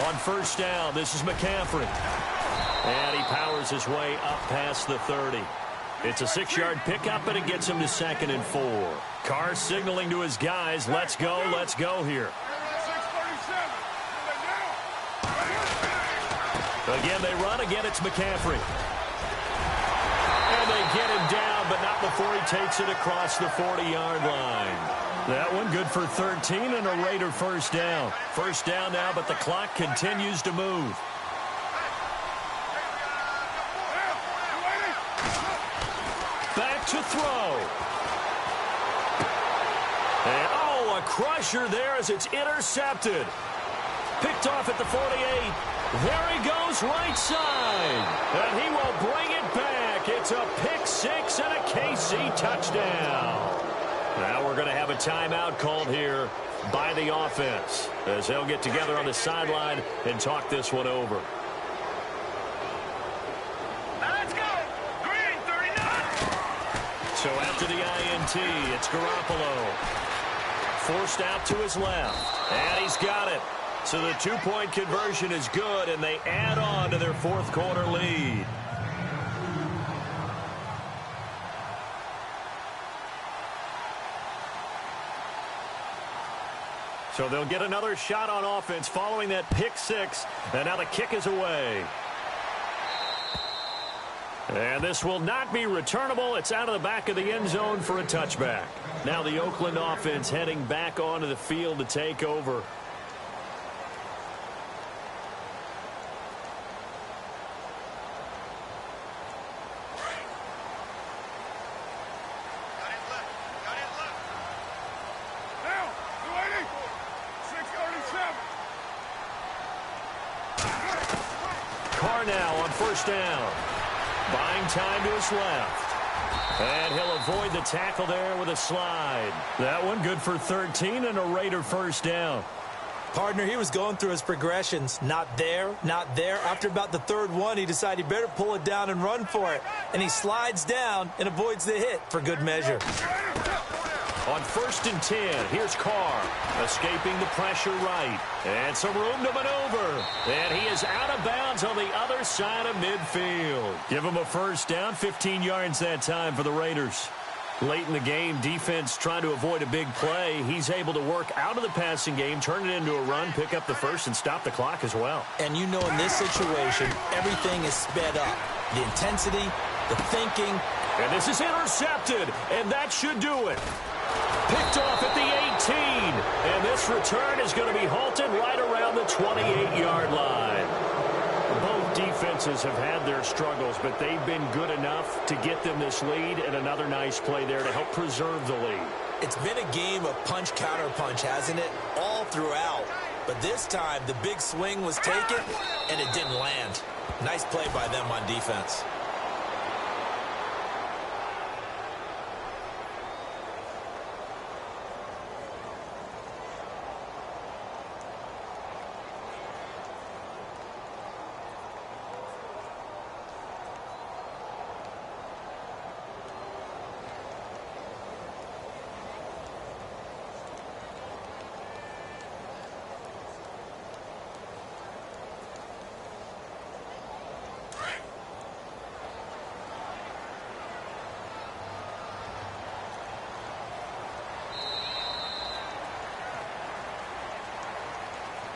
On first down, this is McCaffrey. And he powers his way up past the 30. It's a 6-yard pickup, and it gets him to 2nd and 4. Carr signaling to his guys, let's go here. Again, they run. Again, it's McCaffrey. And they get him down, but not before he takes it across the 40-yard line. That one good for 13 and a Raider first down. First down now, but the clock continues to move. Back to throw. And, a crusher there as it's intercepted. Picked off at the 48. There he goes, right side. And he will bring it back. It's a pick 6 and a KC touchdown. have a timeout called here by the offense as they'll get together on the sideline and talk this one over. Let's go. Green 39. So after the INT, it's Garoppolo. Forced out to his left. And he's got it. So the two-point conversion is good, and they add on to their fourth quarter lead. So they'll get another shot on offense following that pick six. And now the kick is away. And this will not be returnable. It's out of the back of the end zone for a touchback. Now the Oakland offense heading back onto the field to take over. First down. Buying time to his left. And he'll avoid the tackle there with a slide. That one good for 13 and a Raider first down. Partner, he was going through his progressions. Not there, not there. After about the third one, he decided he better pull it down and run for it. And he slides down and avoids the hit for good measure. On 1st and 10, here's Carr, escaping the pressure right. And some room to maneuver. And he is out of bounds on the other side of midfield. Give him a first down, 15 yards that time for the Raiders. Late in the game, defense trying to avoid a big play. He's able to work out of the passing game, turn it into a run, pick up the first, and stop the clock as well. And you know in this situation, everything is sped up. The intensity, the thinking. And this is intercepted, and that should do it. Picked off at the 18, and this return is going to be halted right around the 28-yard line. Both defenses have had their struggles, but they've been good enough to get them this lead, and another nice play there to help preserve the lead. It's been a game of punch-counter-punch, hasn't it? All throughout. But this time, the big swing was taken, and it didn't land. Nice play by them on defense.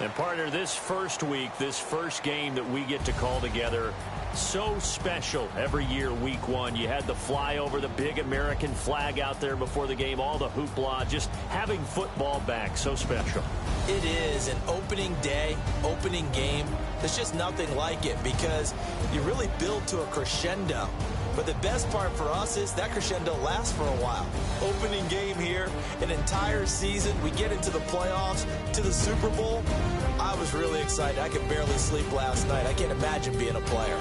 And partner, this first week, this first game that we get to call together, so special every year, week one. You had the flyover, the big American flag out there before the game, all the hoopla, just having football back, so special. It is an opening day, opening game. There's just nothing like it because you really build to a crescendo. But the best part for us is that crescendo lasts for a while. Opening game here, an entire season. We get into the playoffs, to the Super Bowl. I was really excited. I could barely sleep last night. I can't imagine being a player.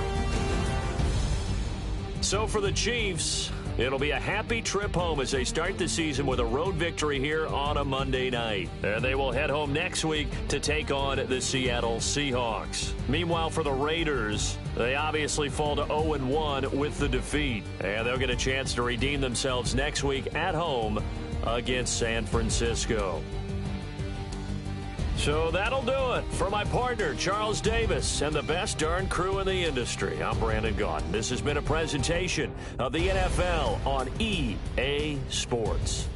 So for the Chiefs, it'll be a happy trip home as they start the season with a road victory here on a Monday night. And they will head home next week to take on the Seattle Seahawks. Meanwhile, for the Raiders, they obviously fall to 0-1 with the defeat. And they'll get a chance to redeem themselves next week at home against San Francisco. So that'll do it for my partner, Charles Davis, and the best darn crew in the industry. I'm Brandon Gaudin. This has been a presentation of the NFL on EA Sports.